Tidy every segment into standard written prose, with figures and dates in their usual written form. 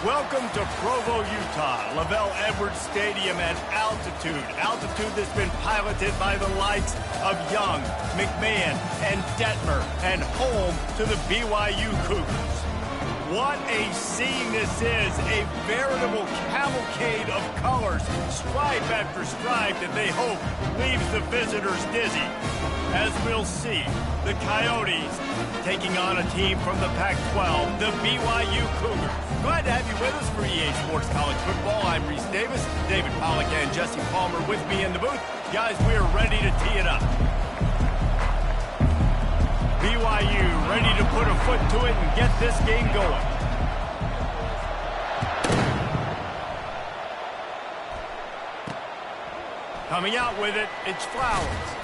Welcome to Provo, Utah, Lavelle Edwards Stadium at altitude. Altitude that's been piloted by the likes of Young, McMahon, and Detmer, and home to the BYU Cougars. What a scene this is, a veritable cavalcade of colors, stripe after stripe that they hope leaves the visitors dizzy. As we'll see, the Coyotes taking on a team from the Pac-12, the BYU Cougars. Glad to have you with us for EA Sports College Football. I'm Reese Davis, David Pollack and Jesse Palmer with me in the booth. Guys, we are ready to tee it up. BYU ready to put a foot to it and get this game going. Coming out with it, it's Flowers.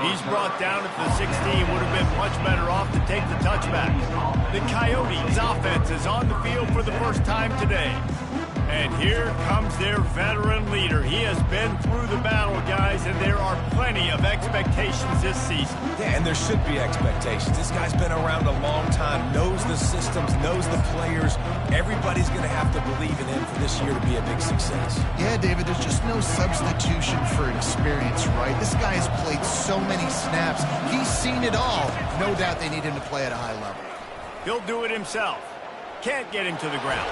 He's brought down at the 16. Would have been much better off to take the touchback. The Coyotes offense is on the field for the first time today. And here comes their veteran leader. He has been through the battle, guys, and there are plenty of expectations this season. Yeah, and there should be expectations. This guy's been around a long time, knows the systems, knows the players. Everybody's going to have to believe in him for this year to be a big success. Yeah, David, there's just no substitution for experience, right? This guy has played so many snaps. He's seen it all. No doubt they need him to play at a high level. He'll do it himself. Can't get him to the ground.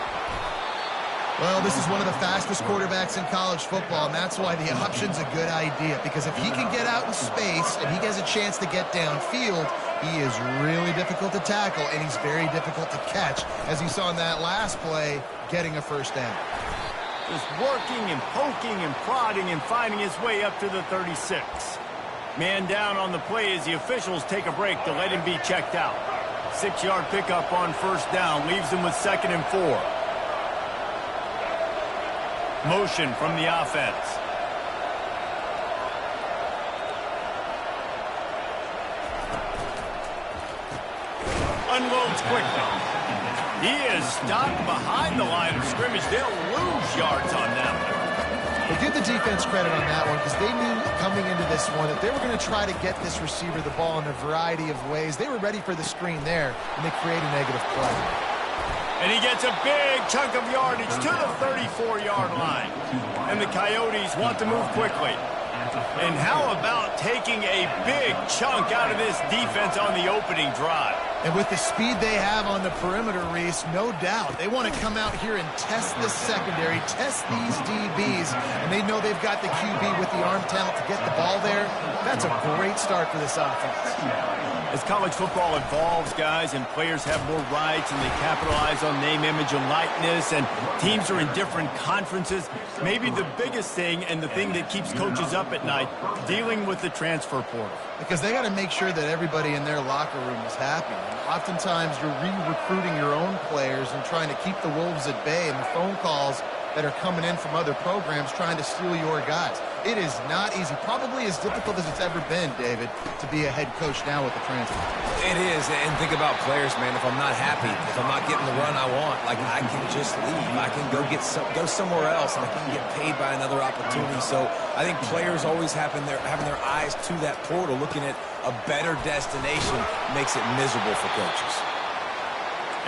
Well, this is one of the fastest quarterbacks in college football, and that's why the option's a good idea, because if he can get out in space and he gets a chance to get downfield, he is really difficult to tackle, and he's very difficult to catch, as you saw in that last play, getting a first down. Just working and poking and prodding and finding his way up to the 36. Man down on the play as the officials take a break to let him be checked out. 6-yard pickup on first down leaves him with 2nd and 4. Motion from the offense. Unloads quickly. He is stopped behind the line of scrimmage. They'll lose yards on that one. Give the defense credit on that one because they knew coming into this one that they were going to try to get this receiver the ball in a variety of ways. They were ready for the screen there, and they create a negative play. And he gets a big chunk of yardage to the 34-yard line. And the Coyotes want to move quickly. And how about taking a big chunk out of this defense on the opening drive? And with the speed they have on the perimeter, Reese, no doubt, they want to come out here and test the secondary, test these DBs, and they know they've got the QB with the arm talent to get the ball there. That's a great start for this offense. As college football evolves, guys, and players have more rights and they capitalize on name, image, and likeness, and teams are in different conferences, maybe the biggest thing and the thing that keeps coaches up at night, dealing with the transfer portal. Because they got to make sure that everybody in their locker room is happy. And oftentimes you're re-recruiting your own players and trying to keep the wolves at bay, and the phone calls that are coming in from other programs trying to steal your guys. It is not easy. Probably as difficult as it's ever been, David, to be a head coach now with the transfer. It is, and think about players, man. If I'm not happy, if I'm not getting the run I want, like I can just leave. I can go somewhere else, and I can get paid by another opportunity. So I think players always having their eyes to that portal, looking at a better destination, makes it miserable for coaches.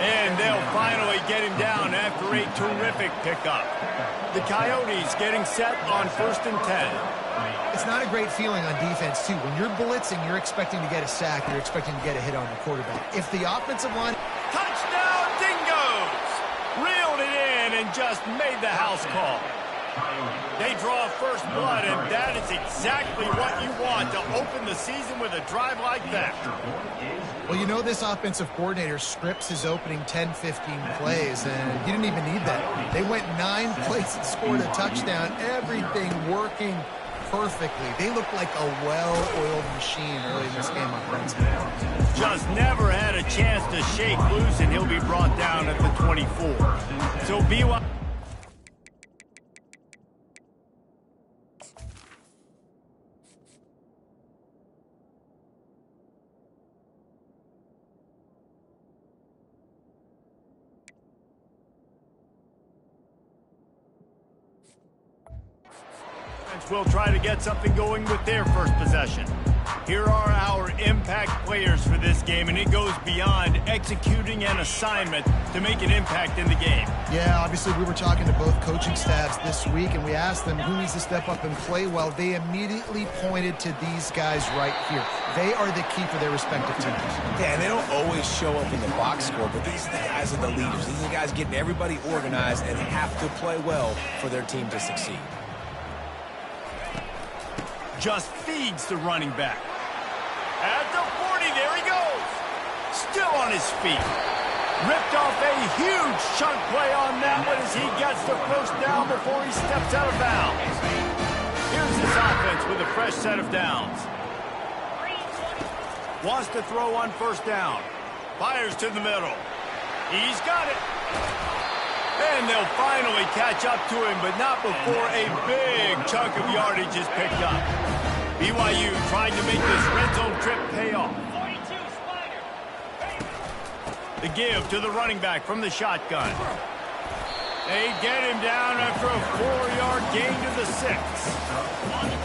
And they'll finally get him down after a terrific pickup. The Coyotes getting set on 1st and 10. It's not a great feeling on defense, too. When you're blitzing, you're expecting to get a sack. You're expecting to get a hit on the quarterback. If the offensive line... Touchdown, Dingoes! Reeled it in and just made the house call. They draw first blood, and that is exactly what you want to open the season with a drive like that. Well, you know this offensive coordinator scripts his opening 10, 15 plays, and he didn't even need that. They went 9 plays and scored a touchdown. Everything working perfectly. They look like a well-oiled machine early in this game offensively. Just never had a chance to shake loose, and he'll be brought down at the 24. So BYU... will try to get something going with their first possession. Here are our impact players for this game, and it goes beyond executing an assignment to make an impact in the game. Yeah, obviously we were talking to both coaching staffs this week, and we asked them who needs to step up and play well. They immediately pointed to these guys right here. They are the key for their respective teams. Yeah, and they don't always show up in the box score, but these are the guys are the leaders. These are the guys getting everybody organized and have to play well for their team to succeed. Just feeds the running back. At the 40, there he goes. Still on his feet. Ripped off a huge chunk play on that one as he gets the first down before he steps out of bounds. Here's his offense with a fresh set of downs. Wants to throw on first down. Fires to the middle. He's got it. And they'll finally catch up to him, but not before a big chunk of yardage is picked up. BYU trying to make this red zone trip pay off. The give to the running back from the shotgun. They get him down after a 4-yard gain to the 6.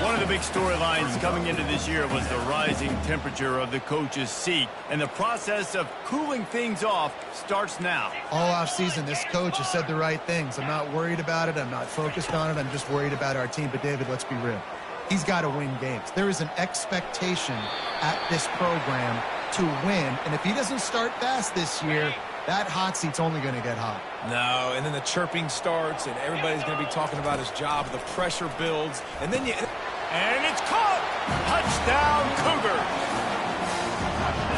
One of the big storylines coming into this year was the rising temperature of the coach's seat, and the process of cooling things off starts now. All offseason, this coach has said the right things. I'm not worried about it. I'm not focused on it. I'm just worried about our team. But, David, let's be real. He's got to win games. There is an expectation at this program to win, and if he doesn't start fast this year, that hot seat's only going to get hot. No, and then the chirping starts, and everybody's going to be talking about his job. The pressure builds, and then you... And it's caught! Touchdown, Cougars!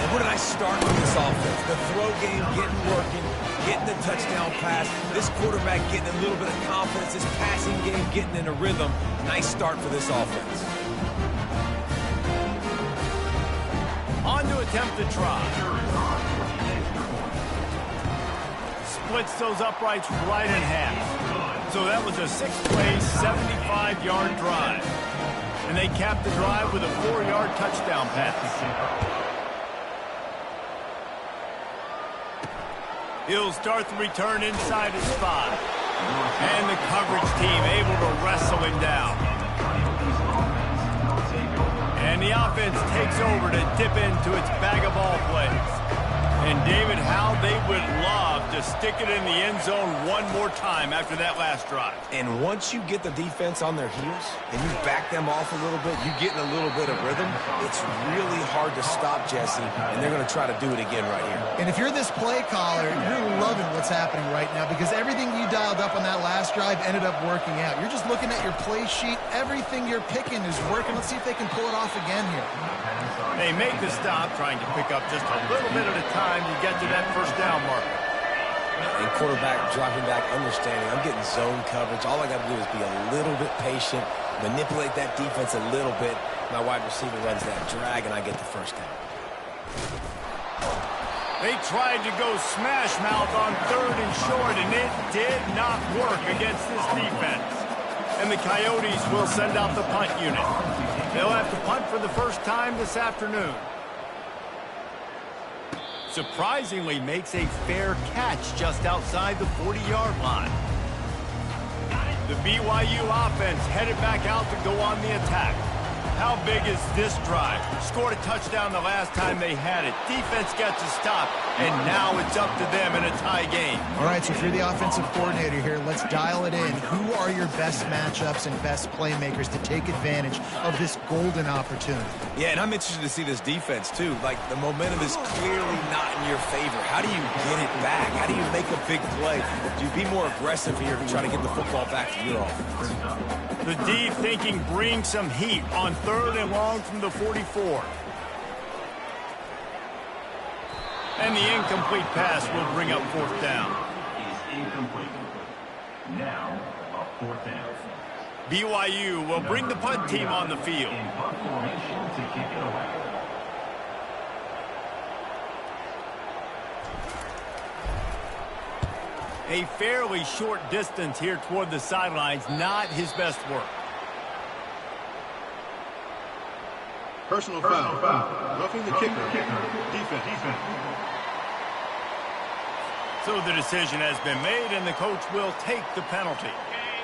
And what a nice start with this offense. The throw game getting working, getting the touchdown pass. This quarterback getting a little bit of confidence. This passing game getting in a rhythm. Nice start for this offense. On to attempt to try. Splits those uprights right in half. So that was a 6-play, 75-yard drive. And they capped the drive with a 4-yard touchdown pass. He'll start the return inside his 5. And the coverage team able to wrestle him down. And the offense takes over to dip into its bag of ball plays. And David, how they would love to stick it in the end zone one more time after that last drive. And once you get the defense on their heels and you back them off a little bit, you get in a little bit of rhythm, it's really hard to stop Jesse, and they're going to try to do it again right here. And if you're this play caller, you're loving what's happening right now because everything you dialed up on that last drive ended up working out. You're just looking at your play sheet. Everything you're picking is working. Let's see if they can pull it off again here. They make the stop, trying to pick up just a little bit at a time to get to that first down marker. And quarterback dropping back, understanding I'm getting zone coverage. All I got to do is be a little bit patient, manipulate that defense a little bit. My wide receiver runs that drag, and I get the first down. They tried to go smash mouth on 3rd and short, and it did not work against this defense. And the Coyotes will send out the punt unit. They'll have to punt for the first time this afternoon. Surprisingly makes a fair catch just outside the 40-yard line. The BYU offense headed back out to go on the attack. How big is this drive? Scored a touchdown the last time they had it. Defense gets a stop, and now it's up to them in a tie game. All right, so if you're the offensive coordinator here, let's dial it in. Who are your best matchups and best playmakers to take advantage of this golden opportunity? Yeah, and I'm interested to see this defense, too. Like, the momentum is clearly not in your favor. How do you get it back? How do you make a big play? Do you be more aggressive here to try to get the football back to your offense? The D thinking bring some heat on 3rd and long from the 44. And the incomplete pass will bring up 4th down. Is incomplete. Now, a 4th down. BYU will bring the punt team on the field. In punt formation to kick it away. A fairly short distance here toward the sidelines, not his best work. Personal foul. Roughing the kicker. Defense. So the decision has been made, and the coach will take the penalty.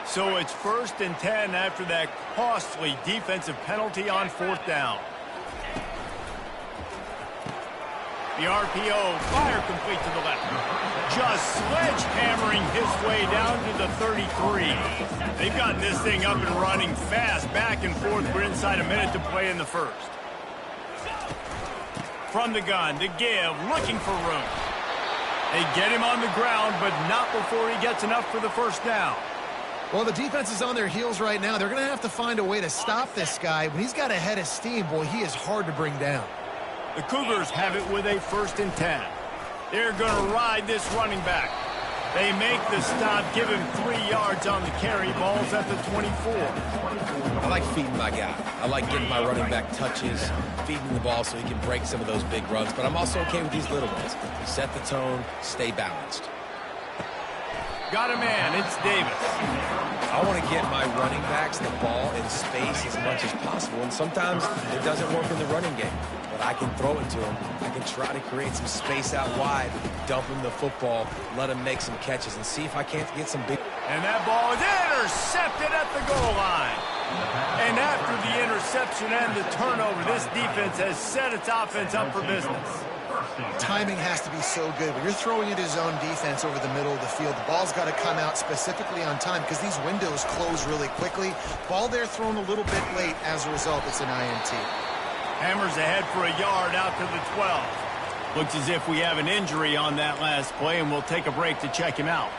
So it's 1st and 10 after that costly defensive penalty on 4th down. The RPO, fire complete to the left. Just sledgehammering his way down to the 33. They've gotten this thing up and running fast, back and forth. We're inside a minute to play in the first. From the gun, to give, looking for room. They get him on the ground, but not before he gets enough for the first down. Well, the defense is on their heels right now. They're going to have to find a way to stop this guy. When he's got a head of steam, boy, he is hard to bring down. The Cougars have it with a 1st and 10. They're going to ride this running back. They make the stop, give him 3 yards on the carry. Ball's at the 24. I like feeding my guy. I like getting my running back touches, feeding the ball so he can break some of those big runs. But I'm also okay with these little ones. Set the tone, stay balanced. Got a man, it's Davis. I want to get my running backs the ball in space as much as possible, and sometimes it doesn't work in the running game. But I can throw it to him. I can try to create some space out wide, dump him the football, let him make some catches, and see if I can't get some big... And that ball is intercepted at the goal line. And after the interception and the turnover, this defense has set its offense up for business. Timing has to be so good. When you're throwing into zone defense over the middle of the field, the ball's got to come out specifically on time because these windows close really quickly. Ball there thrown a little bit late. As a result, it's an INT. Hammers ahead for a yard out to the 12. Looks as if we have an injury on that last play, and we'll take a break to check him out.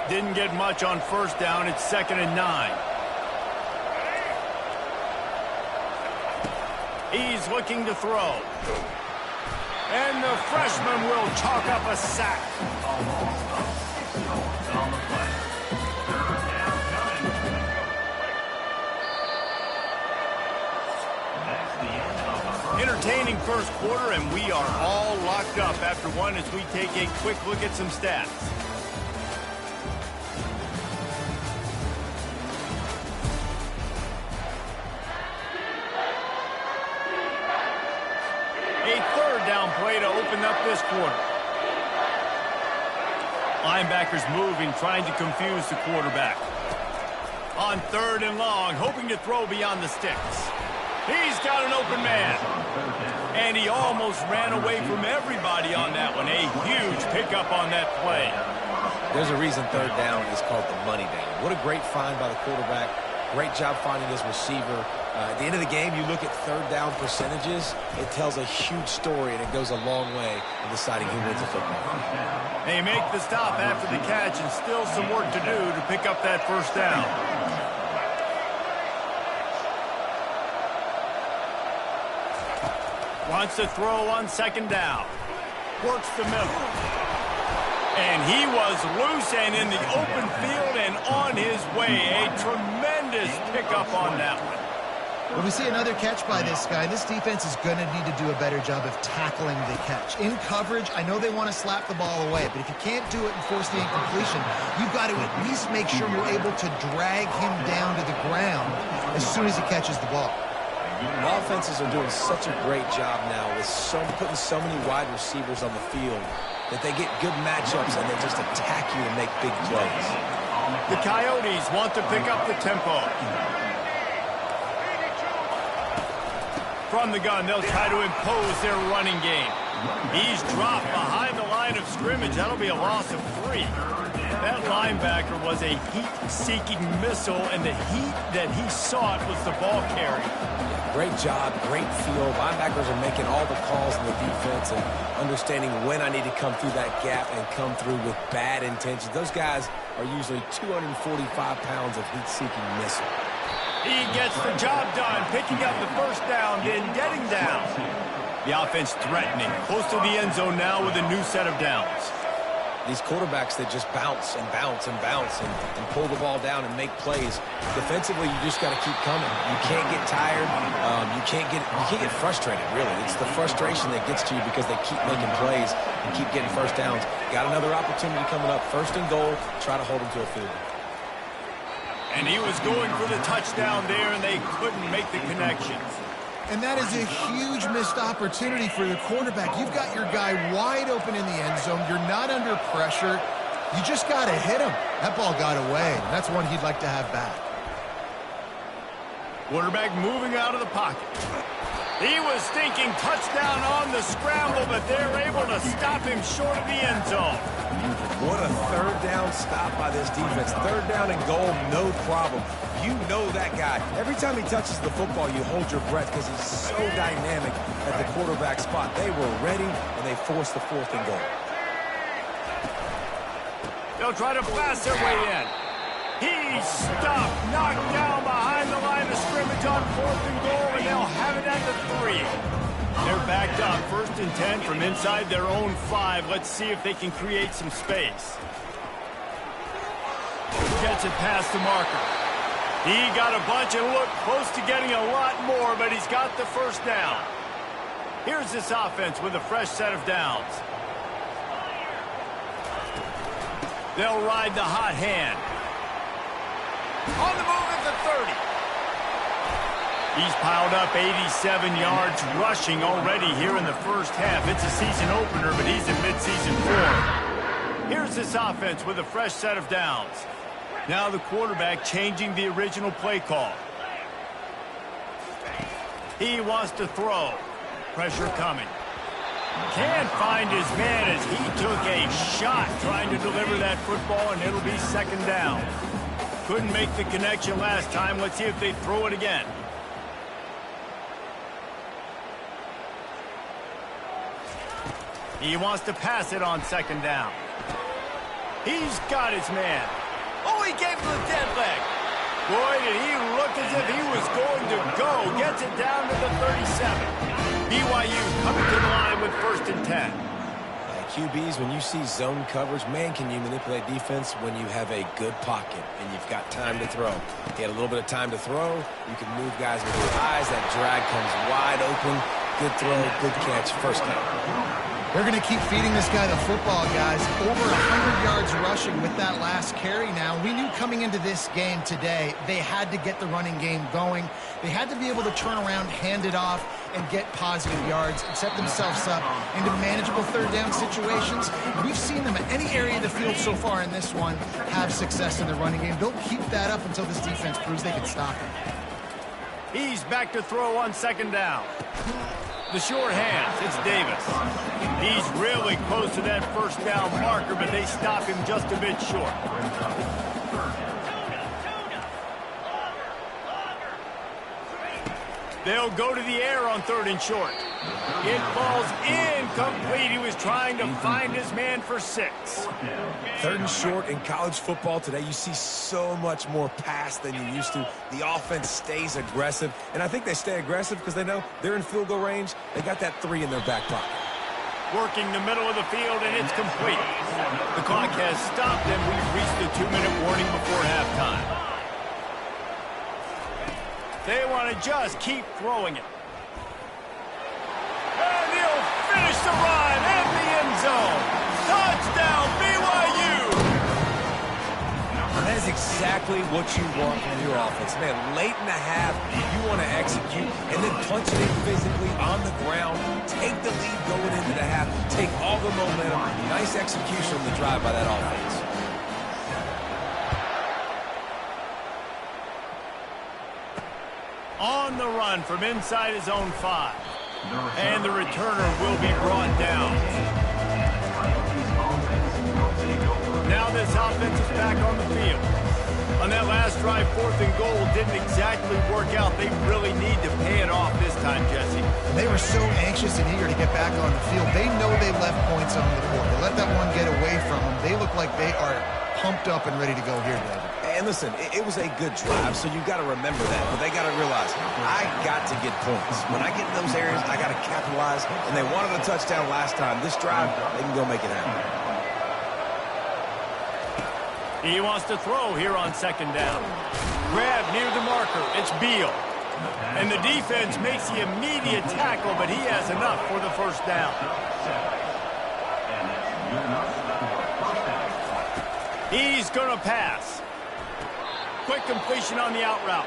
Didn't get much on 1st down. It's 2nd and 9. He's looking to throw. And the freshman will chalk up a sack. Entertaining first quarter, and we are all locked up after one as we take a quick look at some stats. A 3rd down play to open up this quarter. Linebackers moving, trying to confuse the quarterback. On 3rd and long, hoping to throw beyond the sticks. He's got an open man. And he almost ran away from everybody on that one. A huge pickup on that play. There's a reason 3rd down is called the money down. What a great find by the quarterback. Great job finding his receiver. At the end of the game, you look at 3rd down percentages. It tells a huge story, and it goes a long way in deciding who wins a football. They make the stop after the catch, and still some work to do to pick up that 1st down. Wants to throw on 2nd down. Works the middle. And he was loose and in the open field and on his way. A tremendous pickup on that one. When we see another catch by this guy, this defense is going to need to do a better job of tackling the catch. In coverage, I know they want to slap the ball away, but if you can't do it and force the incompletion, you've got to at least make sure you're able to drag him down to the ground as soon as he catches the ball. Offenses are doing such a great job now with putting so many wide receivers on the field that they get good matchups and they just attack you to make big plays. The Coyotes want to pick up the tempo. From the gun, they'll try to impose their running game. He's dropped behind the line of scrimmage. That'll be a loss of 3. That linebacker was a heat-seeking missile, and the heat that he sought was the ball carrier. Great job, great feel. Linebackers are making all the calls in the defense and understanding when I need to come through that gap and come through with bad intentions. Those guys are usually 245 pounds of heat-seeking missile. He gets the job done, picking up the 1st down, then getting down. The offense threatening, close to the end zone now with a new set of downs. These quarterbacks that just bounce and bounce and bounce and pull the ball down and make plays. Defensively, you just got to keep coming. You can't get tired. You can't get frustrated, really. It's the frustration that gets to you because they keep making plays and keep getting 1st downs. Got another opportunity coming up. 1st and goal. Try to hold them to a field goal. And he was going for the touchdown there, and they couldn't make the connection. And that is a huge missed opportunity for the quarterback. You've got your guy wide open in the end zone. You're not under pressure. You just got to hit him. That ball got away. And that's one he'd like to have back. Quarterback moving out of the pocket. He was thinking touchdown on the scramble, but they're able to stop him short of the end zone. What a 3rd down stop by this defense. 3rd down and goal, no problem. You know that guy. Every time he touches the football, you hold your breath because he's so dynamic at the quarterback spot. They were ready, and they forced the 4th and goal. They'll try to pass their way in. He's stopped, knocked down behind the line of scrimmage on 4th and goal, and they'll have it at the 3. They're backed up, 1st and 10 from inside their own 5. Let's see if they can create some space. Gets it past the marker. He got a bunch and looked close to getting a lot more, but he's got the 1st down. Here's this offense with a fresh set of downs. They'll ride the hot hand. On the move at the 30. He's piled up 87 yards rushing already here in the 1st half. It's a season opener, but he's in midseason form. Here's this offense with a fresh set of downs. Now the quarterback changing the original play call. He wants to throw. Pressure coming. Can't find his man as he took a shot trying to deliver that football, and it'll be 2nd down. Couldn't make the connection last time. Let's see if they throw it again. He wants to pass it on 2nd down. He's got his man. Oh, he gave him the dead leg. Boy, did he look as if he was going to go. Gets it down to the 37. BYU coming to the line with 1st and 10. QBs, when you see zone coverage, man, can you manipulate defense when you have a good pocket and you've got time to throw. He had a little bit of time to throw. You can move guys with your eyes. That drag comes wide open. Good throw, good catch, 1st down. They're going to keep feeding this guy the football, guys. Over 100 yards rushing with that last carry now. We knew coming into this game today, they had to get the running game going. They had to be able to turn around, hand it off, and get positive yards and set themselves up into manageable third down situations. We've seen them at any area of the field so far in this one have success in the running game. They'll keep that up until this defense proves they can stop him. He's back to throw on second down. The short hands, it's Davis. He's really close to that first down marker, but they stop him just a bit short. They'll go to the air on third and short. It falls incomplete. He was trying to find his man for 6. Third and short in college football today, you see so much more pass than you used to. The offense stays aggressive, and I think they stay aggressive because they know they're in field goal range. They got that 3 in their back pocket. Working the middle of the field, and it's complete. The clock has stopped, and we've reached the 2-minute warning before halftime. They want to just keep throwing it. And he'll finish the run in the end zone. Touchdown, BYU! That is exactly what you want from your offense. Man, late in the half, you want to execute and then punch it in physically on the ground. Take the lead going into the half. Take all the momentum. Nice execution on the drive by that offense. On the run from inside his own 5. And the returner will be brought down. Now this offense is back on the field. On that last drive, 4th and goal didn't exactly work out. They really need to pay it off this time, Jesse. They were so anxious and eager to get back on the field. They know they left points on the board. They let that one get away from them. They look like they are pumped up and ready to go here, David. And listen, it was a good drive, so you got to remember that. But they got to realize, I got to get points. When I get in those areas, I got to capitalize. And they wanted a touchdown last time. This drive, they can go make it happen. He wants to throw here on second down. Grab near the marker. It's Beal. And the defense makes the immediate tackle, but he has enough for the first down. He's going to pass. Quick completion on the out route.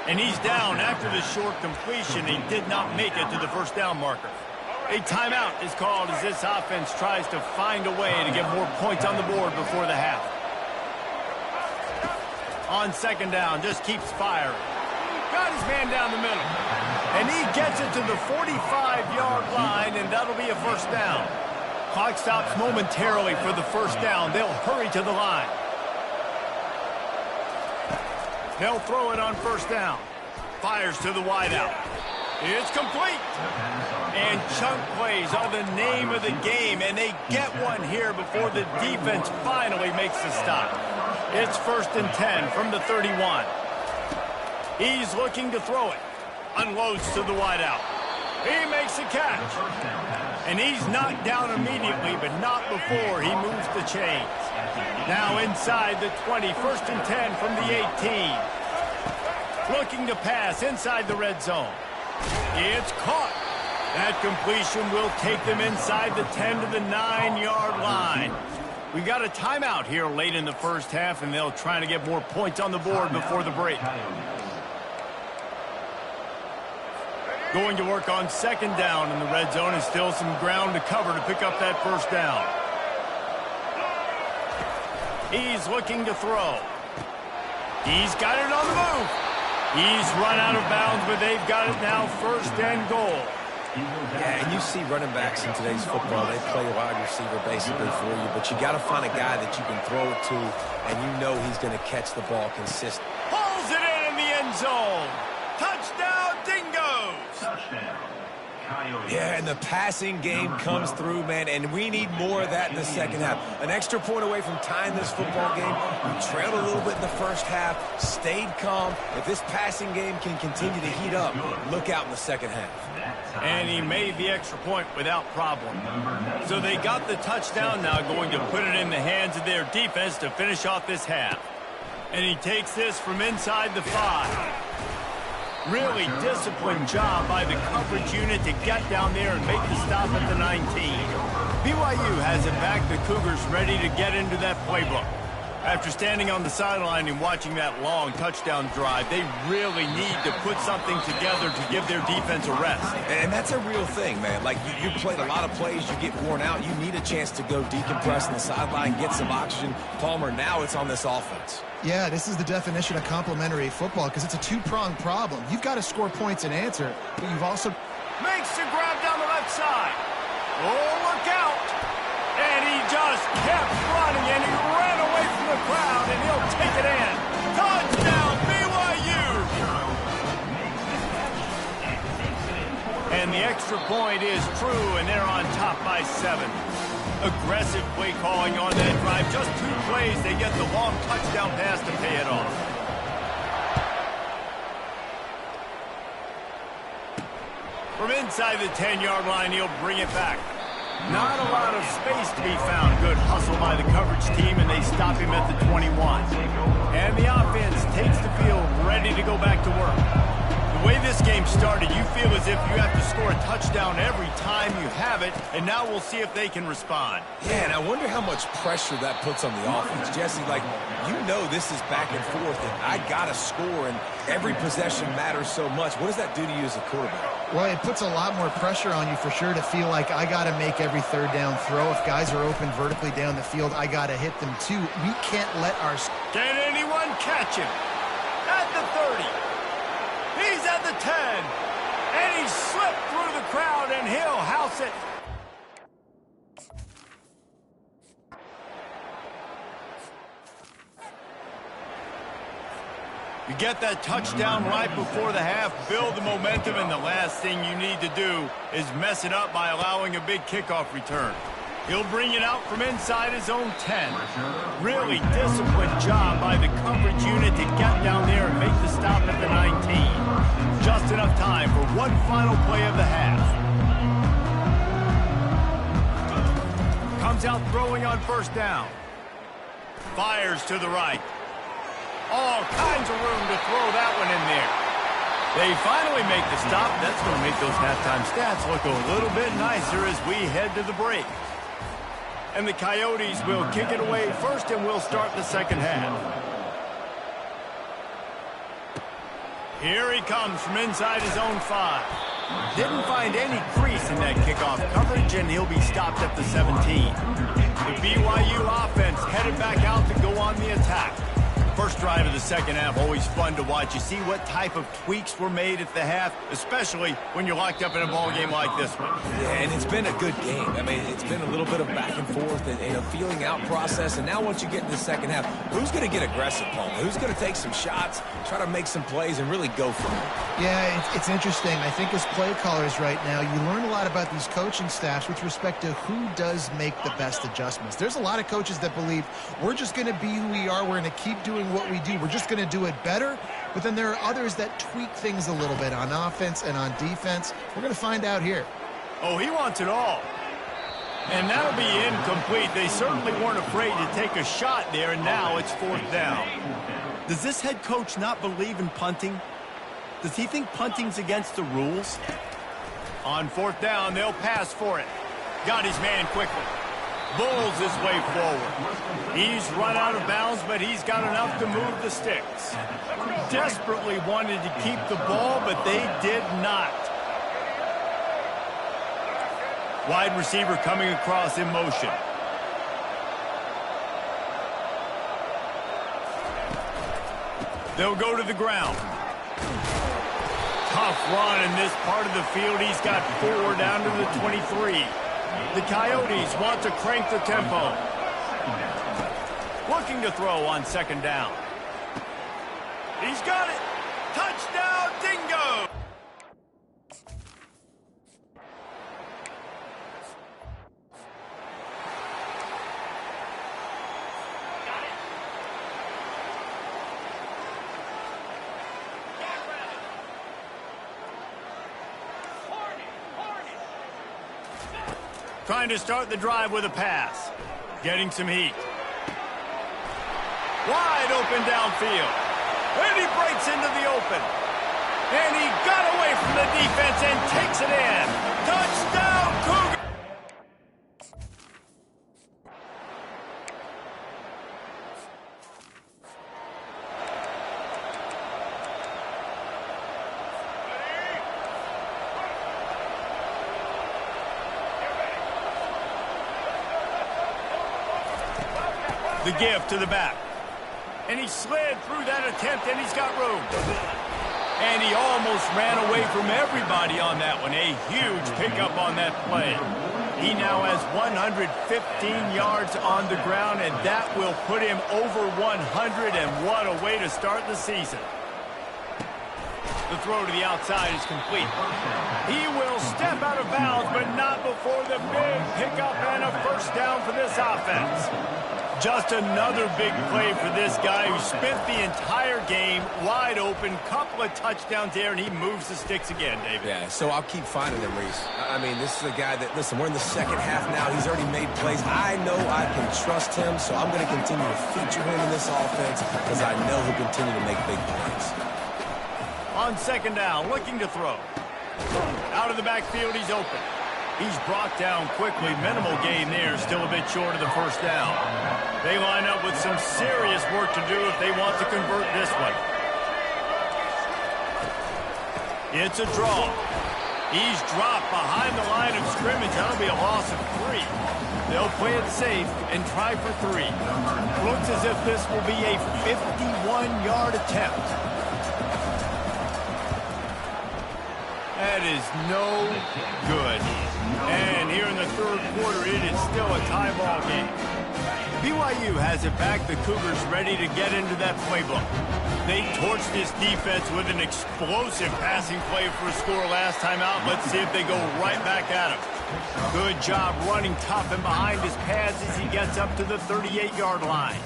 And he's down after the short completion. He did not make it to the first down marker. A timeout is called as this offense tries to find a way to get more points on the board before the half. On second down, just keeps firing. Got his man down the middle. And he gets it to the 45-yard line, and that'll be a first down. Clock stops momentarily for the first down. They'll hurry to the line. They'll throw it on first down. Fires to the wideout. It's complete. And chunk plays are the name of the game, and they get one here before the defense finally makes the stop. It's 1st and 10 from the 31. He's looking to throw it. Unloads to the wideout. He makes a catch. And he's knocked down immediately, but not before he moves the chains. Now inside the 20, 1st and 10 from the 18. Looking to pass inside the red zone. It's caught. That completion will take them inside the 10 to the 9-yard line. We got a timeout here late in the first half, and they'll try to get more points on the board before the break. Going to work on second down in the red zone, and still some ground to cover to pick up that first down. He's looking to throw. He's got it on the move. He's run out of bounds, but they've got it now 1st and goal. Yeah, and you see running backs in today's football, they play wide receiver basically for you, but you got to find a guy that you can throw it to, and you know he's going to catch the ball consistently. Pulls it in the end zone. Touchdown, Dingoes. Touchdown. Yeah, and the passing game comes through, man, and we need more of that in the second half. An extra point away from tying this football game. We trailed a little bit in the first half, stayed calm. If this passing game can continue to heat up, look out in the second half. And he made the extra point without problem. So they got the touchdown, now going to put it in the hands of their defense to finish off this half. And he takes this from inside the 5. Really disciplined job by the coverage unit to get down there and make the stop at the 19. BYU has it back. The Cougars ready to get into that playbook. After standing on the sideline and watching that long touchdown drive, they really need to put something together to give their defense a rest. And that's a real thing, man. Like, you played a lot of plays, you get worn out, you need a chance to go decompress on the sideline, get some oxygen. Palmer, now it's on this offense. Yeah, this is the definition of complementary football because it's a two-pronged problem. You've got to score points and answer, but you've also... Makes the grab down the left side. Oh, look out. And he just kept running, and he ran away from the crowd, and he'll take it in. Touchdown, BYU! And the extra point is true, and they're on top by 7. Aggressive play calling on that drive. Just 2 plays, they get the long touchdown pass to pay it off. From inside the 10-yard line, he'll bring it back. Not a lot of space to be found. Good hustle by the coverage team, and they stop him at the 21. And the offense takes the field, ready to go back to work. The way this game started, you feel as if you have to score a touchdown every time you have it, and now we'll see if they can respond. Yeah, and I wonder how much pressure that puts on the offense. Jesse, like, you know this is back and forth, and I got to score, and every possession matters so much. What does that do to you as a quarterback? Well, it puts a lot more pressure on you for sure to feel like I got to make every third down throw. If guys are open vertically down the field, I got to hit them too. We can't let our... Can anyone catch him? At the 30. He's at the 10. And he slipped through the crowd, and he'll house it. You get that touchdown right before the half, build the momentum, and the last thing you need to do is mess it up by allowing a big kickoff return. He'll bring it out from inside his own 10. Really disciplined job by the coverage unit to get down there and make the stop at the 19. Just enough time for one final play of the half. Comes out throwing on first down. Fires to the right. All kinds of room to throw that one in there. They finally make the stop. That's going to make those halftime stats look a little bit nicer as we head to the break. And the Coyotes will kick it away first, and we'll start the second half. Here he comes from inside his own 5. Didn't find any crease in that kickoff coverage, and he'll be stopped at the 17. The BYU offense headed back out to go on the attack. First drive of the second half, always fun to watch. You see what type of tweaks were made at the half, especially when you're locked up in a ball game like this one. Yeah, and it's been a good game. I mean, it's been a little bit of back and forth and a feeling out process. And now once you get in the second half, who's going to get aggressive, Paul? Who's going to take some shots, try to make some plays, and really go for it? Yeah, it's interesting. I think as play callers right now, you learn a lot about these coaching staffs with respect to who does make the best adjustments. There's a lot of coaches that believe we're just going to be who we are. We're going to keep doing what we do. We're just going to do it better. But then there are others that tweak things a little bit on offense and on defense. We're going to find out here. Oh, he wants it all. And that'll be incomplete. They certainly weren't afraid to take a shot there, and now it's fourth down. Does this head coach not believe in punting? Does he think punting's against the rules? On fourth down, they'll pass for it. Got his man quickly. Bulls his way forward. He's run out of bounds, but he's got enough to move the sticks. Desperately wanted to keep the ball, but they did not. Wide receiver coming across in motion. They'll go to the ground. Tough run in this part of the field. He's got 4 down to the 23. The Coyotes want to crank the tempo. Looking to throw on second down. He's got it. Touchdown, Dingo! Trying to start the drive with a pass. Getting some heat. Wide open downfield. And he breaks into the open. And he got away from the defense and takes it in. Touchdown, Cougar! The give to the back. And he slid through that attempt, and he's got room. And he almost ran away from everybody on that one. A huge pickup on that play. He now has 115 yards on the ground, and that will put him over 100, and what a way to start the season. The throw to the outside is complete. He will step out of bounds, but not before the big pickup and a first down for this offense. Just another big play for this guy who spent the entire game wide open, couple of touchdowns there, and he moves the sticks again, David. Yeah, so I'll keep finding him, Reese. I mean, this is a guy that, listen, we're in the second half now. He's already made plays. I know I can trust him, so I'm going to continue to feature him in this offense because I know he'll continue to make big plays. On second down, looking to throw. Out of the backfield, he's open. He's brought down quickly. Minimal gain there, still a bit short of the first down. They line up with some serious work to do if they want to convert this one. It's a draw. He's dropped behind the line of scrimmage. That'll be a loss of 3. They'll play it safe and try for 3. Looks as if this will be a 51-yard attempt. That is no good. And here in the third quarter, it is still a tie ball game. BYU has it back. The Cougars ready to get into that playbook. They torched this defense with an explosive passing play for a score last time out. Let's see if they go right back at him. Good job running tough and behind his pads as he gets up to the 38-yard line.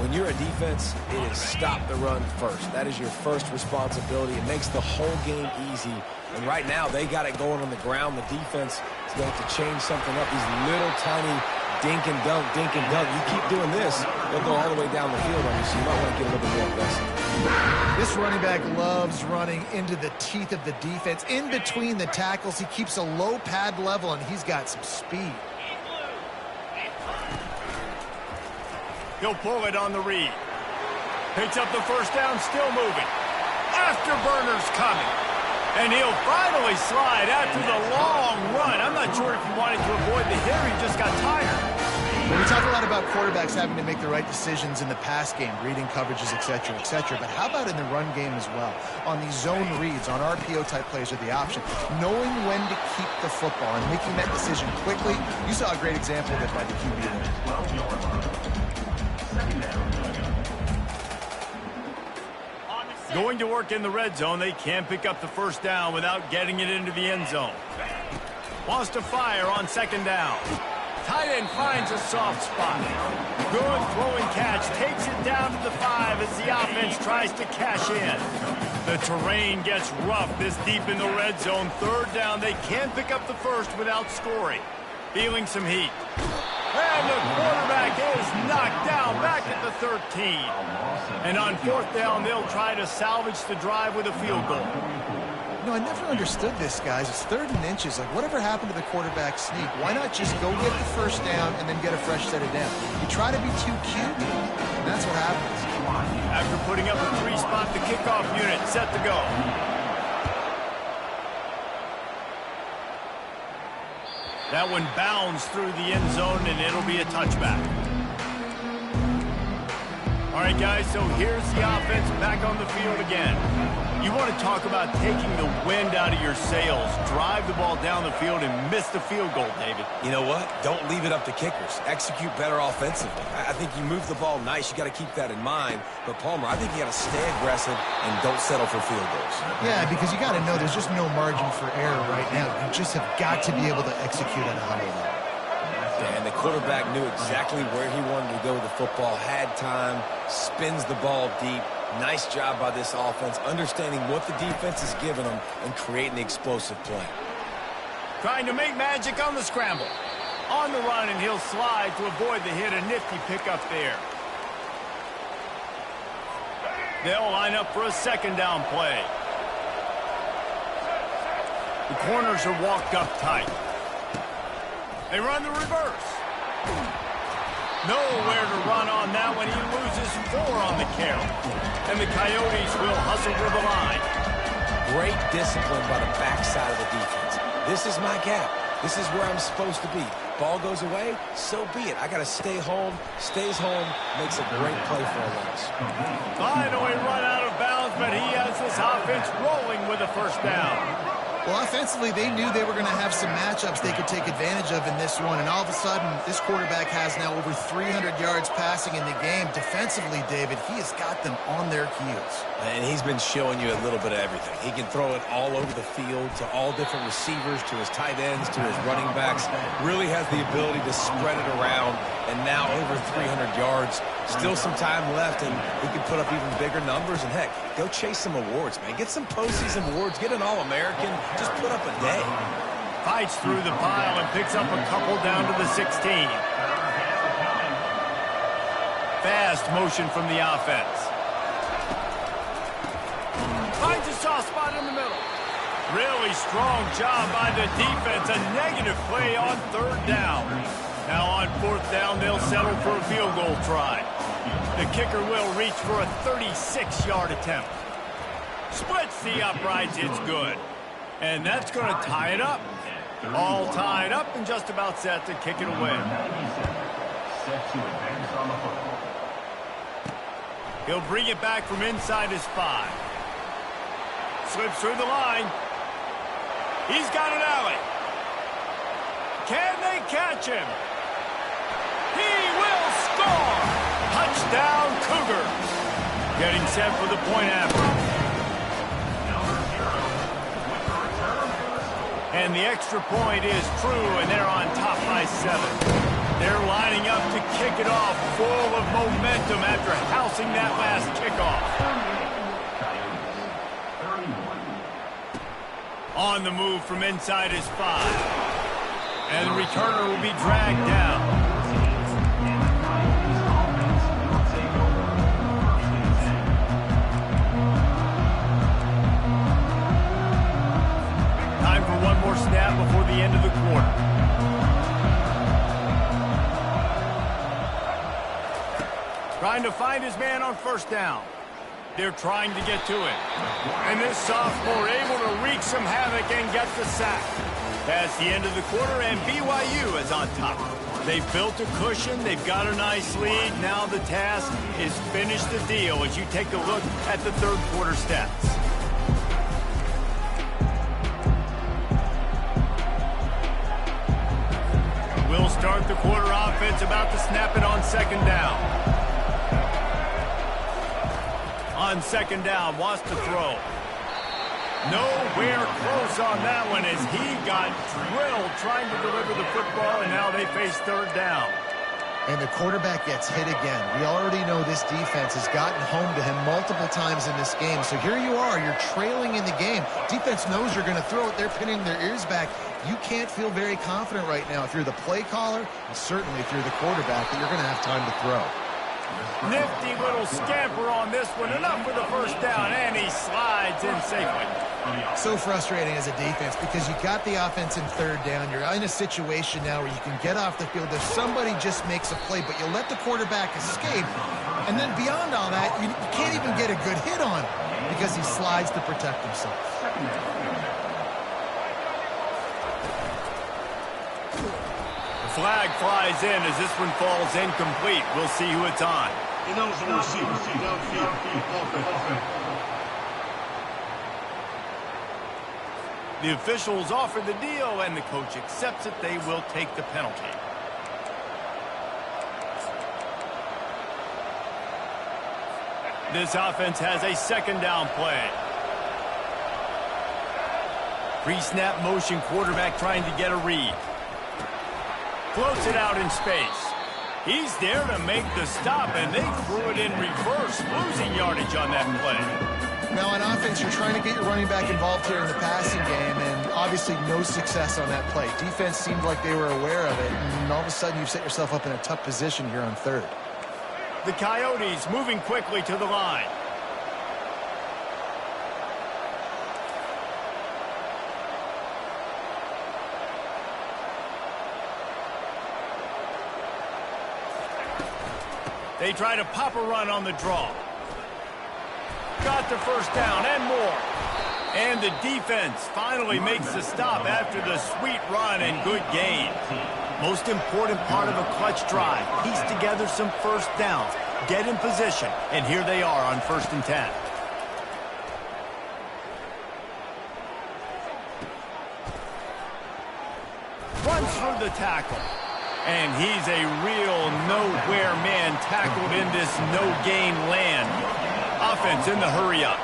When you're a defense, it is stop the run first. That is your first responsibility. It makes the whole game easy. And right now, they got it going on the ground. The defense is going to have to change something up. These little tiny dink and dunk, dink and dunk. You keep doing this, they'll go all the way down the field on you, so you might want to get a little bit more aggressive. This running back loves running into the teeth of the defense. In between the tackles, he keeps a low pad level, and he's got some speed. He'll pull it on the read. Picks up the first down, still moving. Afterburner's coming. And he'll finally slide after the long run. I'm not sure if he wanted to avoid the hit or he just got tired. Well, we talk a lot about quarterbacks having to make the right decisions in the pass game, reading coverages, et cetera, but how about in the run game as well? On these zone reads, on RPO-type plays with the option, knowing when to keep the football and making that decision quickly. You saw a great example of it by the QB there. Going to work in the red zone. They can't pick up the first down without getting it into the end zone. Wants to fire on second down. Tight end finds a soft spot. Good throwing catch. Takes it down to the 5 as the offense tries to cash in. The terrain gets rough this deep in the red zone. Third down. They can't pick up the first without scoring. Feeling some heat. And the quarterback is knocked down back at the 13. And on fourth down, they'll try to salvage the drive with a field goal. No, I never understood this, guys. It's 3rd and inches. Like, whatever happened to the quarterback sneak? Why not just go get the first down and then get a fresh set of down? You try to be too cute, and that's what happens. After putting up a 3-spot, the kickoff unit set to go. That one bounds through the end zone, and it'll be a touchback. All right, guys, so here's the offense back on the field again. You want to talk about taking the wind out of your sails. Drive the ball down the field and miss the field goal, David. You know what? Don't leave it up to kickers. Execute better offensively. I think you move the ball nice. You got to keep that in mind. But, Palmer, I think you got to stay aggressive and don't settle for field goals. Yeah, because you got to know there's just no margin for error right now. You just have got to be able to execute at a high level. And the quarterback knew exactly where he wanted to go with the football, had time, spins the ball deep. Nice job by this offense, understanding what the defense is giving them and creating the explosive play. Trying to make magic on the scramble. On the run, and he'll slide to avoid the hit. A nifty pickup there. They'll line up for a second down play. The corners are walked up tight. They run the reverse. Nowhere to run on that one. He loses 4 on the carry. And the Coyotes will hustle to the line. Great discipline by the backside of the defense. This is my gap. This is where I'm supposed to be. ball goes away, so be it. I got to stay home, stays home, makes a great play for a loss. Finally run out of bounds, but he has this offense rolling with a first down. Well, offensively, they knew they were going to have some matchups they could take advantage of in this one, and all of a sudden, this quarterback has now over 300 yards passing in the game. Defensively, David, he has got them on their heels. And he's been showing you a little bit of everything. He can throw it all over the field to all different receivers, to his tight ends, to his running backs. Really has the ability to spread it around, and now over 300 yards. Still some time left, and he can put up even bigger numbers. And, heck, go chase some awards, man. Get some postseason awards. Get an All-American. Just put up a day. Fights through the pile and picks up a couple down to the 16. Fast motion from the offense. Finds a soft spot in the middle. Really strong job by the defense. A negative play on third down. Now on fourth down, they'll settle for a field goal try. The kicker will reach for a 36-yard attempt. Splits the uprights. It's good. And that's going to tie it up. All tied up and just about set to kick it away. He'll bring it back from inside his 5. Slips through the line. He's got an alley. Can they catch him? He will score! Touchdown, Cougars. Getting set for the point after. And the extra point is true, and they're on top by 7. They're lining up to kick it off, full of momentum after housing that last kickoff. On the move from inside his 5. And the returner will be dragged down. Time for one more snap before the end of the quarter. Trying to find his man on first down. They're trying to get to it. And this sophomore able to wreak some havoc and get the sack. That's the end of the quarter, and BYU is on top. They've built a cushion. They've got a nice lead. Now the task is finish the deal as you take a look at the third quarter stats. We'll start the quarter offense about to snap it on second down. On second down, wants to throw. Nowhere close on that one as he got drilled trying to deliver the football, and now they face third down. And the quarterback gets hit again. We already know this defense has gotten home to him multiple times in this game. So here you are, you're trailing in the game. Defense knows you're going to throw it. They're pinning their ears back. You can't feel very confident right now if you're the play caller, and certainly if you're the quarterback, that you're going to have time to throw. Nifty little scamper on this one. Enough for the first down, and he slides in safely. So frustrating as a defense because you got the offense in third down. You're in a situation now where you can get off the field if somebody just makes a play, but you let the quarterback escape. And then beyond all that, you can't even get a good hit on him because he slides to protect himself. Flag flies in as this one falls incomplete. We'll see who it's on. Ineligible receiver, downfield, offense. The officials offer the deal, and the coach accepts it. They will take the penalty. This offense has a second down play. Pre-snap motion, quarterback trying to get a read. Floats it out in space. He's there to make the stop, and they threw it in reverse, losing yardage on that play. Now on offense, you're trying to get your running back involved here in the passing game, and obviously no success on that play. Defense seemed like they were aware of it, and all of a sudden you've set yourself up in a tough position here on third. The Coyotes moving quickly to the line. They try to pop a run on the draw. Got the first down and more. And the defense finally makes the stop after the sweet run and good gain. Most important part of a clutch drive, piece together some first downs, get in position, and here they are on 1st and 10. Runs through the tackle. And he's a real nowhere man tackled in this no-gain land. Offense in the hurry-up.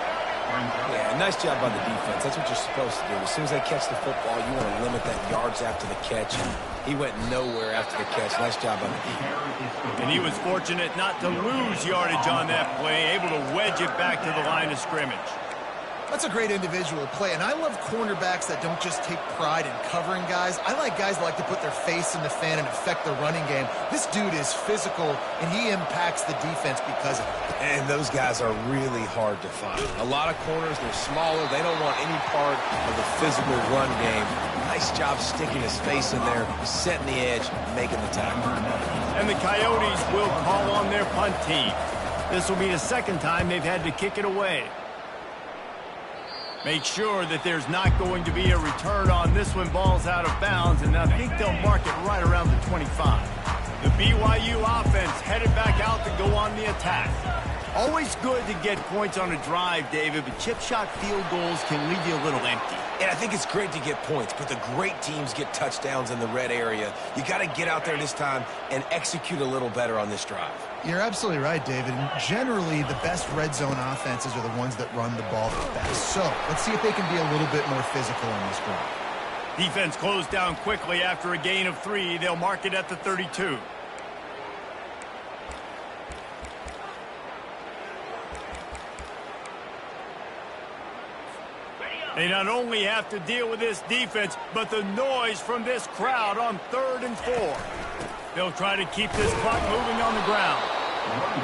Yeah, nice job by the defense. That's what you're supposed to do. As soon as they catch the football, you want to limit that yards after the catch. And he went nowhere after the catch. Nice job by the defense. And he was fortunate not to lose yardage on that play, able to wedge it back to the line of scrimmage. That's a great individual play, and I love cornerbacks that don't just take pride in covering guys. I like guys that like to put their face in the fan and affect the running game. This dude is physical, and he impacts the defense because of it. And those guys are really hard to find. A lot of corners, they're smaller. They don't want any part of the physical run game. Nice job sticking his face in there, setting the edge, making the tackle. And the Coyotes will call on their punt team. This will be the second time they've had to kick it away. Make sure that there's not going to be a return on this one. Ball's out of bounds, and I think they'll mark it right around the 25. The BYU offense headed back out to go on the attack. Always good to get points on a drive, David, but chip shot field goals can leave you a little empty. And I think it's great to get points, but the great teams get touchdowns in the red area. You got to get out there this time and execute a little better on this drive. You're absolutely right, David. And generally, the best red zone offenses are the ones that run the ball the best. So let's see if they can be a little bit more physical on this drive. Defense closed down quickly after a gain of 3. They'll mark it at the 32. They not only have to deal with this defense, but the noise from this crowd on 3rd and 4. They'll try to keep this clock moving on the ground.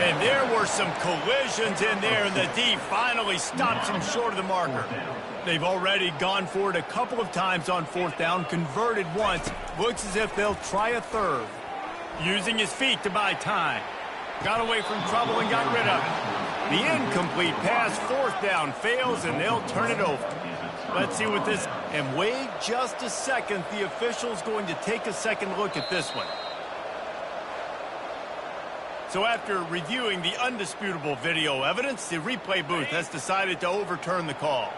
And there were some collisions in there, and the D finally stops him short of the marker. They've already gone for it a couple of times on 4th down, converted once. Looks as if they'll try a 3rd. Using his feet to buy time. Got away from trouble and got rid of it. The incomplete pass, 4th down, fails, and they'll turn it over. Let's see what this... And wait just a second. The official's going to take a second look at this one. So after reviewing the undisputable video evidence, the replay booth has decided to overturn the call.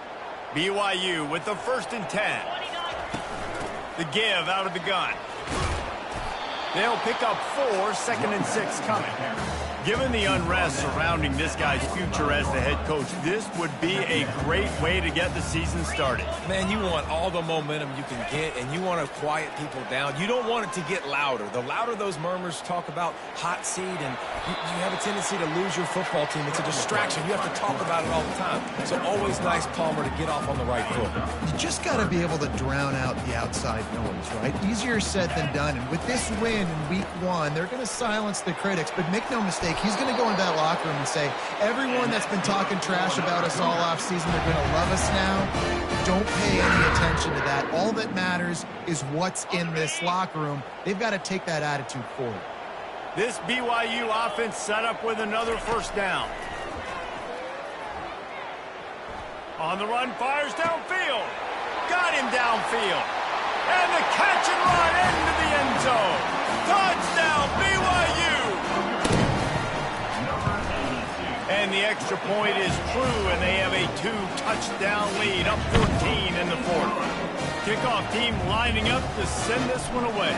BYU with the 1st and 10. The give out of the gun. They'll pick up 4, 2nd and 6 coming. Given the unrest surrounding this guy's future as the head coach, this would be a great way to get the season started. Man, you want all the momentum you can get, and you want to quiet people down. You don't want it to get louder. The louder those murmurs talk about hot seat, and you have a tendency to lose your football team. It's a distraction. You have to talk about it all the time. So always nice, Palmer, to get off on the right foot. You just got to be able to drown out the outside noise, right? Easier said than done. And with this win in week 1, they're going to silence the critics. But make no mistake, he's going to go into that locker room and say, everyone that's been talking trash about us all offseason, they're going to love us now. Don't pay any attention to that. All that matters is what's in this locker room. They've got to take that attitude forward. This BYU offense set up with another 1st down. On the run, fires downfield. Got him downfield. And the catch and run into the end zone. Touchdown, BYU! And the extra point is true, and they have a 2-touchdown lead, up 14 in the 4th. Kickoff team lining up to send this one away.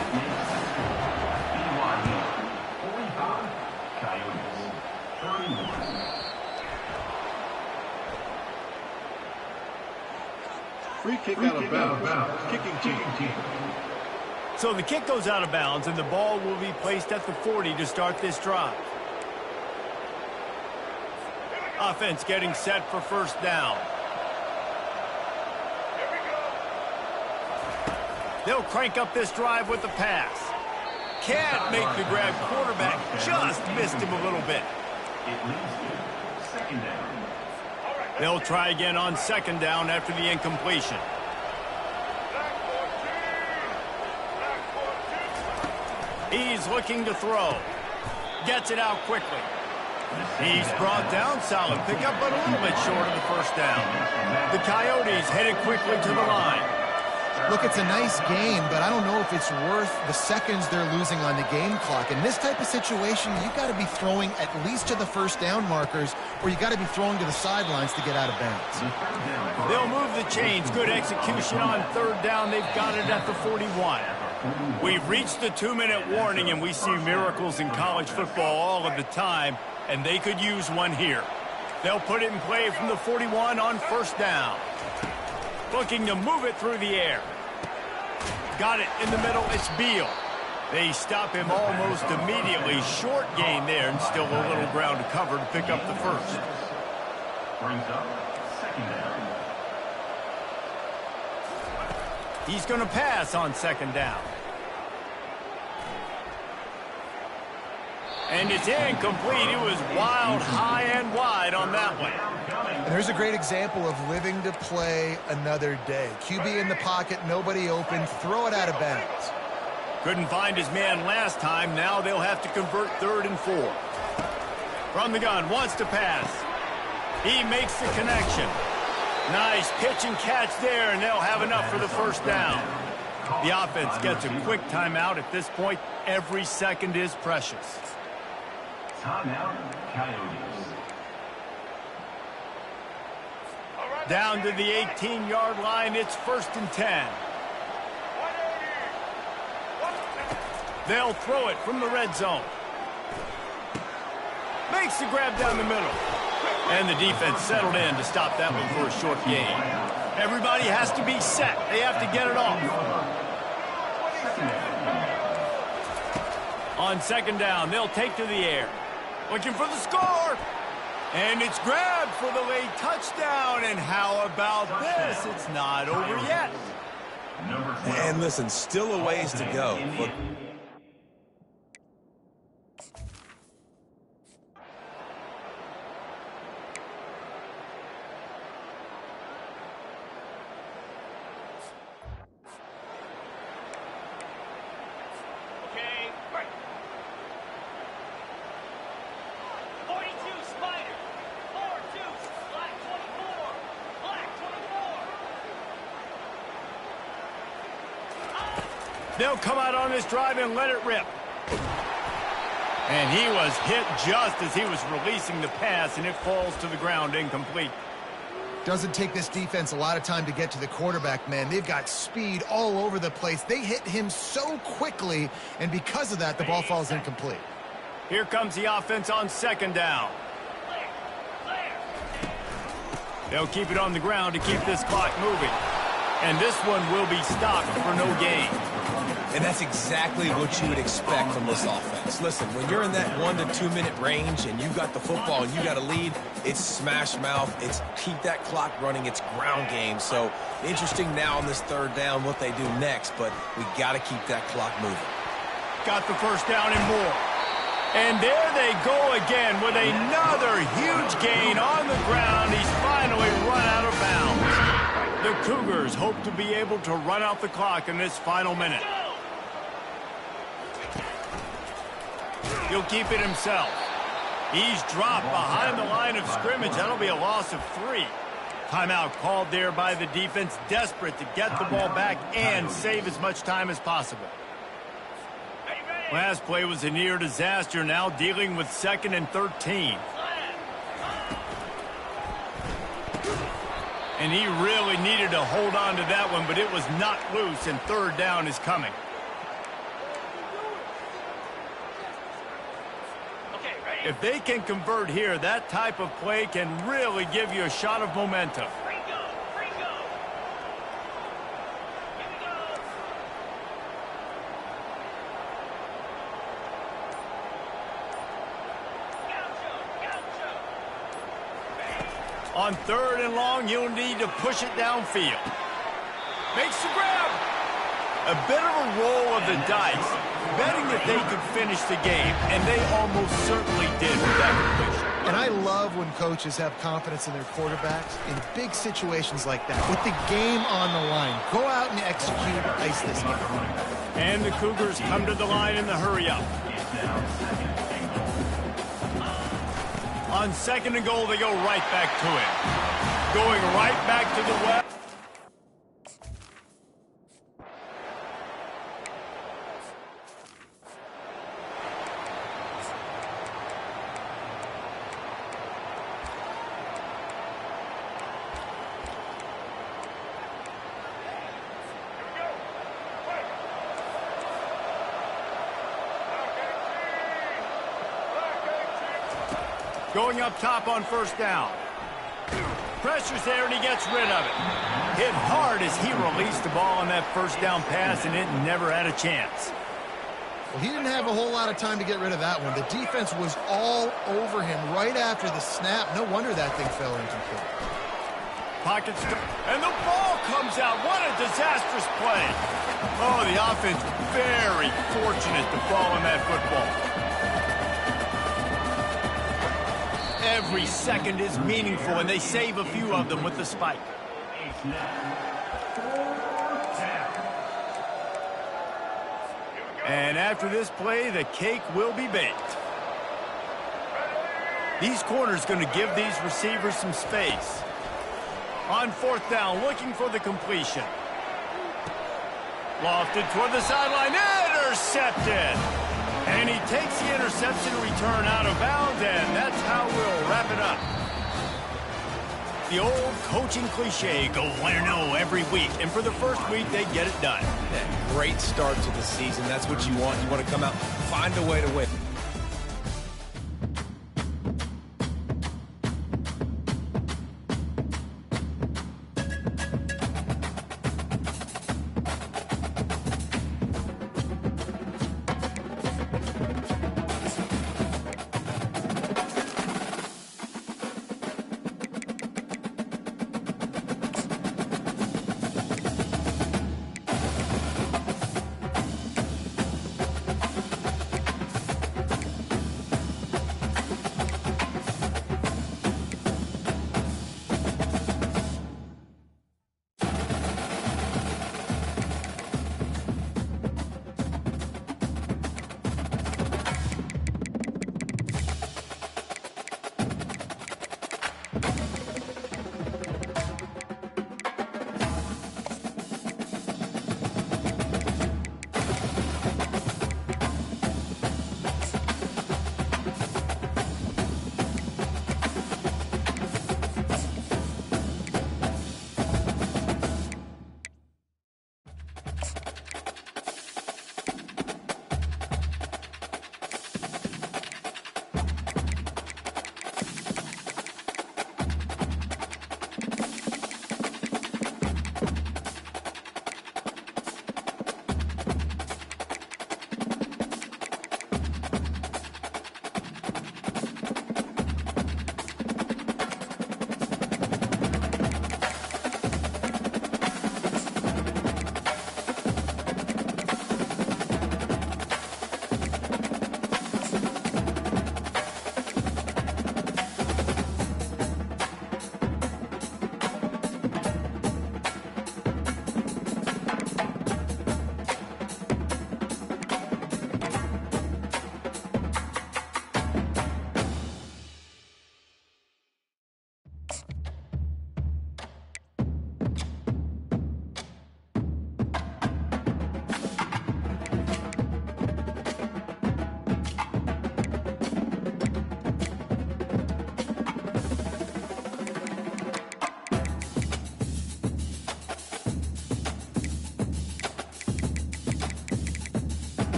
Free kick out of bounds. Kicking team. So the kick goes out of bounds, and the ball will be placed at the 40 to start this drive. Offense getting set for 1st down. They'll crank up this drive with the pass. Can't make the grab. Quarterback just missed him a little bit. It leads to 2nd down. They'll try again on 2nd down after the incompletion. He's looking to throw. Gets it out quickly. He's brought down solid pickup, but a little bit short of the first down. The Coyotes headed quickly to the line. Look, it's a nice gain, but I don't know if it's worth the seconds they're losing on the game clock. In this type of situation, you got to be throwing at least to the first down markers, or you got to be throwing to the sidelines to get out of bounds. They'll move the chains. Good execution on third down. They've got it at the 41. We've reached the 2-minute warning, and we see miracles in college football all of the time, and they could use one here. They'll put it in play from the 41 on first down. Looking to move it through the air. Got it in the middle. It's Beal. They stop him almost immediately. Short gain there, and still a little ground to cover to pick up the first. Brings up second down. He's going to pass on second down. And it's incomplete. It was wild, high, and wide on that one. And there's a great example of living to play another day. QB in the pocket, nobody open, throw it out of bounds. Couldn't find his man last time. Now they'll have to convert 3rd and 4. From the gun, wants to pass. He makes the connection. Nice pitch and catch there, and they'll have enough for the first down. The offense gets a quick timeout. At this point, every second is precious. Timeout, Coyotes. Down to the 18-yard line, it's 1st and 10. They'll throw it from the red zone. Makes the grab down the middle. And the defense settled in to stop that one for a short gain. Everybody has to be set. They have to get it off. On second down, they'll take to the air. Looking for the score. And it's grabbed for the late touchdown. And how about this? It's not over yet. And listen, still a ways to go. Look. They'll come out on this drive and let it rip. And he was hit just as he was releasing the pass, and it falls to the ground incomplete. Doesn't take this defense a lot of time to get to the quarterback, man. They've got speed all over the place. They hit him so quickly, and because of that, the ball falls incomplete. Here comes the offense on second down. They'll keep it on the ground to keep this clock moving. And this one will be stopped for no gain. And that's exactly what you would expect from this offense. Listen, when you're in that 1 to 2 minute range and you got the football and you got a lead, it's smash mouth, it's keep that clock running, it's ground game. So interesting now on this third down what they do next, but we got to keep that clock moving. Got the first down and more. And there they go again with another huge gain on the ground. He's finally run out of bounds. The Cougars hope to be able to run out the clock in this final minute. He'll keep it himself. He's dropped behind the line of scrimmage. That'll be a loss of 3. Timeout called there by the defense, desperate to get the ball back and save as much time as possible. Last play was a near disaster, now dealing with 2nd and 13. And he really needed to hold on to that one, but it was not loose, and third down is coming. If they can convert here, that type of play can really give you a shot of momentum. On 3rd and long, you'll need to push it downfield. Makes the grab. A bit of a roll of the dice, betting that they could finish the game, and they almost certainly did with that completion. And I love when coaches have confidence in their quarterbacks in big situations like that. With the game on the line, go out and execute, ice this game. And the Cougars come to the line in the hurry up. On 2nd and goal, they go right back to him. Going right back to the well. Going up top on 1st down. Pressure's there, and he gets rid of it. Hit hard as he released the ball on that 1st down pass, and it never had a chance. Well, he didn't have a whole lot of time to get rid of that one. The defense was all over him right after the snap. No wonder that thing fell incomplete. Pockets, and the ball comes out. What a disastrous play. Oh, the offense very fortunate to fall on that football. Every second is meaningful, and they save a few of them with the spike. And after this play, the cake will be baked. These corners going to give these receivers some space. On 4th down, looking for the completion. Lofted toward the sideline, intercepted. And he takes the interception return out of bounds, and that's how we'll wrap it up. The old coaching cliche, go win-0 every week. And for the first week, they get it done. That great start to the season. That's what you want. You want to come out, find a way to win.